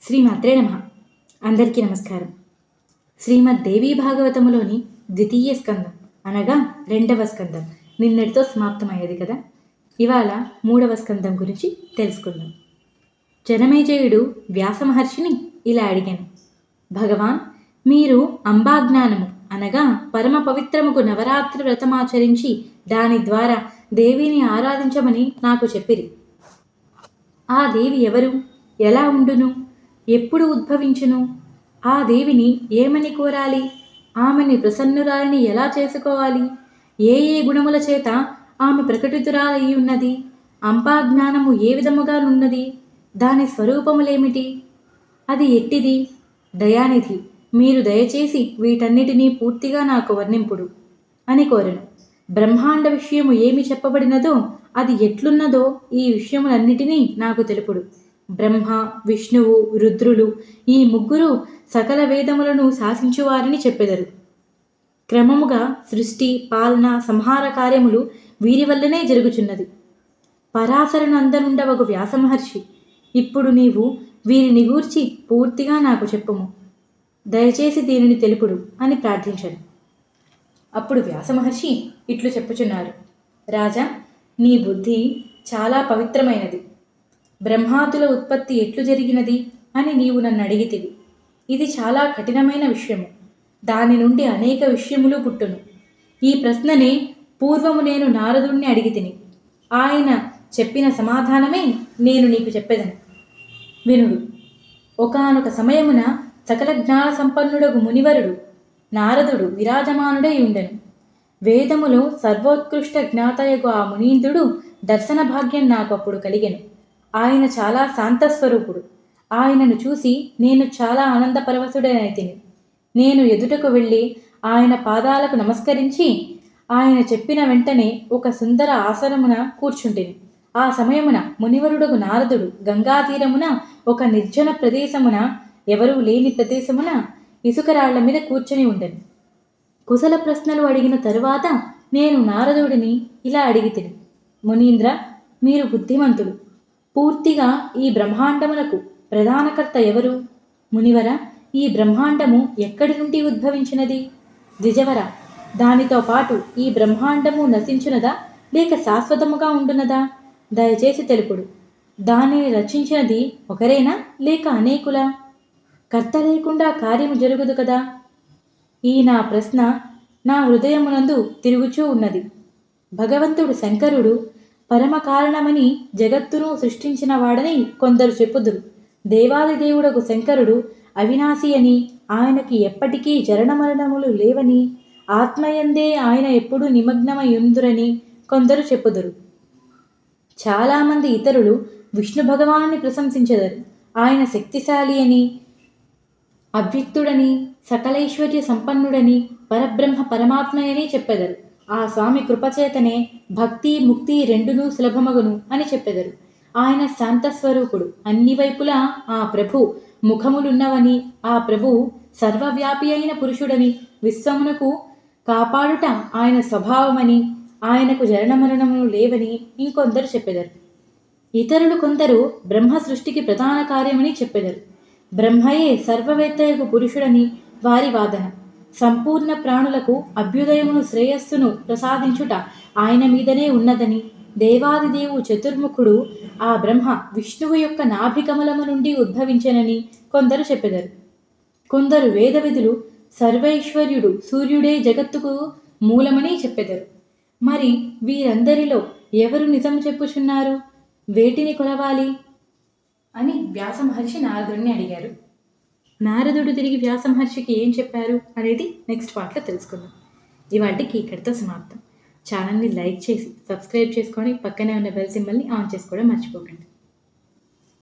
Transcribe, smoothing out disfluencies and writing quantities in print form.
శ్రీమాత్రే నమః. అందరికీ నమస్కారం. శ్రీమద్ దేవీ భాగవతములోని ద్వితీయ స్కందం అనగా 2వ స్కందం నిన్నటితో సమాప్తమయ్యేది కదా. ఇవాళ 3వ స్కందం గురించి తెలుసుకుందాం. జనమేజయుడు వ్యాస మహర్షిని ఇలా అడిగాను, భగవాన్, మీరు అంబాజ్ఞానము అనగా పరమ పవిత్రముకు నవరాత్రి వ్రతమాచరించి దాని ద్వారా దేవిని ఆరాధించమని నాకు చెప్పిరి. ఆ దేవి ఎవరు, ఎలా ఉండును, ఎప్పుడు ఉద్భవించును, ఆ దేవిని ఏమని కోరాలి, ఆమెని ప్రసన్నురాలిని ఎలా చేసుకోవాలి, ఏ ఏ గుణముల చేత ఆమె ప్రకటితురాలయ్యి ఉన్నది, అంబాజ్ఞానము ఏ విధముగానున్నది, దాని స్వరూపములేమిటి, అది ఎట్టిది, దయానిధి, మీరు దయచేసి వీటన్నిటినీ పూర్తిగా నాకు వర్ణింపుడు అని కోరెను. బ్రహ్మాండ విషయము ఏమి చెప్పబడినదో అది ఎట్లున్నదో ఈ విషయములన్నిటినీ నాకు తెలుపుడు. బ్రహ్మ, విష్ణువు, రుద్రులు ఈ ముగ్గురు సకల వేదములను శాసించువారని చెప్పెదరు. క్రమముగా సృష్టి, పాలన, సంహార కార్యములు వీరి వల్లనే జరుగుచున్నది. పరాశరనందనుండవగు వ్యాసమహర్షి, ఇప్పుడు నీవు వీరిని గూర్చి పూర్తిగా నాకు చెప్పుము, దయచేసి దీనిని తెలుపుడు అని ప్రార్థించాడు. అప్పుడు వ్యాసమహర్షి ఇట్లు చెప్పుచున్నారు, రాజా, నీ బుద్ధి చాలా పవిత్రమైనది. బ్రహ్మాదుల ఉత్పత్తి ఎట్లు జరిగినది అని నీవు నన్ను అడిగితివి. ఇది చాలా కఠినమైన విషయము. దాని నుండి అనేక విషయములు పుట్టును. ఈ ప్రశ్ననే పూర్వము నేను నారదుణ్ణి అడిగితిని. ఆయన చెప్పిన సమాధానమే నేను నీకు చెప్పేదను. వినుడు. ఒకానొక సమయమున సకల జ్ఞాన సంపన్నుడగు మునివరుడు నారదుడు విరాజమానుడై ఉండెను. వేదములో సర్వోత్కృష్ట జ్ఞాతయగు ఆ మునీంద్రుడు దర్శన భాగ్యం నాకు అప్పుడు కలిగెను. ఆయన చాలా శాంతస్వరూపుడు. ఆయనను చూసి నేను చాలా ఆనందపరవశుడనైతిని. నేను ఎదుటకు వెళ్ళి ఆయన పాదాలకు నమస్కరించి ఆయన చెప్పిన వెంటనే ఒక సుందర ఆసనమున కూర్చుంటిని. ఆ సమయమున మునివరుడగు నారదుడు గంగాతీరమున ఒక నిర్జన ప్రదేశమున, ఎవరూ లేని ప్రదేశమున ఇసుకరాళ్ల మీద కూర్చొని ఉండెను. కుశల ప్రశ్నలు అడిగిన తరువాత నేను నారదుడిని ఇలా అడిగితిని, మునీంద్ర, మీరు బుద్ధిమంతుడు. పూర్తిగా ఈ బ్రహ్మాండములకు ప్రధానకర్త ఎవరు? మునివర, ఈ బ్రహ్మాండము ఎక్కడి నుండి ఉద్భవించినది? ద్విజవర, దానితో పాటు ఈ బ్రహ్మాండము నశించునదా లేక శాశ్వతముగా ఉండునదా? దయచేసి తెలుపుడు. దానిని రచించినది ఒకరేనా లేక అనేకులా? కర్త లేకుండా కార్యము జరుగుదు కదా. ఈ నా ప్రశ్న నా హృదయమునందు తిరుగుచూ ఉన్నది. భగవంతుడు శంకరుడు పరమ కారణమని జగత్తును సృష్టించిన వాడని కొందరు చెప్పుదురు. దేవాదిదేవుడకు శంకరుడు అవినాశి అని, ఆయనకి ఎప్పటికీ జననమరణములు లేవని, ఆత్మయందే ఆయన ఎప్పుడూ నిమగ్నమయుందురని కొందరు చెప్పుదురు. చాలామంది ఇతరులు విష్ణు భగవానుని ప్రశంసించెదరు. ఆయన శక్తిశాలి అని, అవ్యక్తుడని, సకలైశ్వర్య సంపన్నుడని, పరబ్రహ్మ పరమాత్మయని చెప్పెదరు. ఆ స్వామి కృపచేతనే భక్తి ముక్తి రెండునూ సులభమగును అని చెప్పెదరు. ఆయన శాంతస్వరూపుడు. అన్ని వైపులా ఆ ప్రభు ముఖములున్నవని, ఆ ప్రభు సర్వవ్యాపి అయిన పురుషుడని, విశ్వమునకు కాపాడుట ఆయన స్వభావమని, ఆయనకు జననమరణములు లేవని ఇంకొందరు చెప్పెదరు. ఇతరులు కొందరు బ్రహ్మ సృష్టికి ప్రధాన కార్యమని చెప్పెదరు. బ్రహ్మయే సర్వవేత్తయకు పురుషుడని వారి వాదన. సంపూర్ణ ప్రాణులకు అభ్యుదయమును శ్రేయస్సును ప్రసాదించుట ఆయన మీదనే ఉన్నదని, దేవాదిదేవు చతుర్ముఖుడు ఆ బ్రహ్మ విష్ణువు యొక్క నాభికమలము నుండి ఉద్భవించెనని కొందరు చెప్పెదరు. కొందరు వేదవిధులు సర్వైశ్వర్యుడు సూర్యుడే జగత్తుకు మూలమని చెప్పెదరు. మరి వీరందరిలో ఎవరు నిజం చెప్పుచున్నారు? వేటిని కొలవాలి అని వ్యాసమహర్షి నారదుడిని అడిగారు. నారదుడు తిరిగి వ్యాసమహర్షికి ఏం చెప్పారు అనేది నెక్స్ట్ పార్ట్లో తెలుసుకుందాం. ఇవాటికి ఇక్కడితో సమాప్తం. ఛానల్ని లైక్ చేసి సబ్స్క్రైబ్ చేసుకొని పక్కనే ఉన్న బెల్ సింబల్ని ఆన్ చేసుకోవడం మర్చిపోకండి.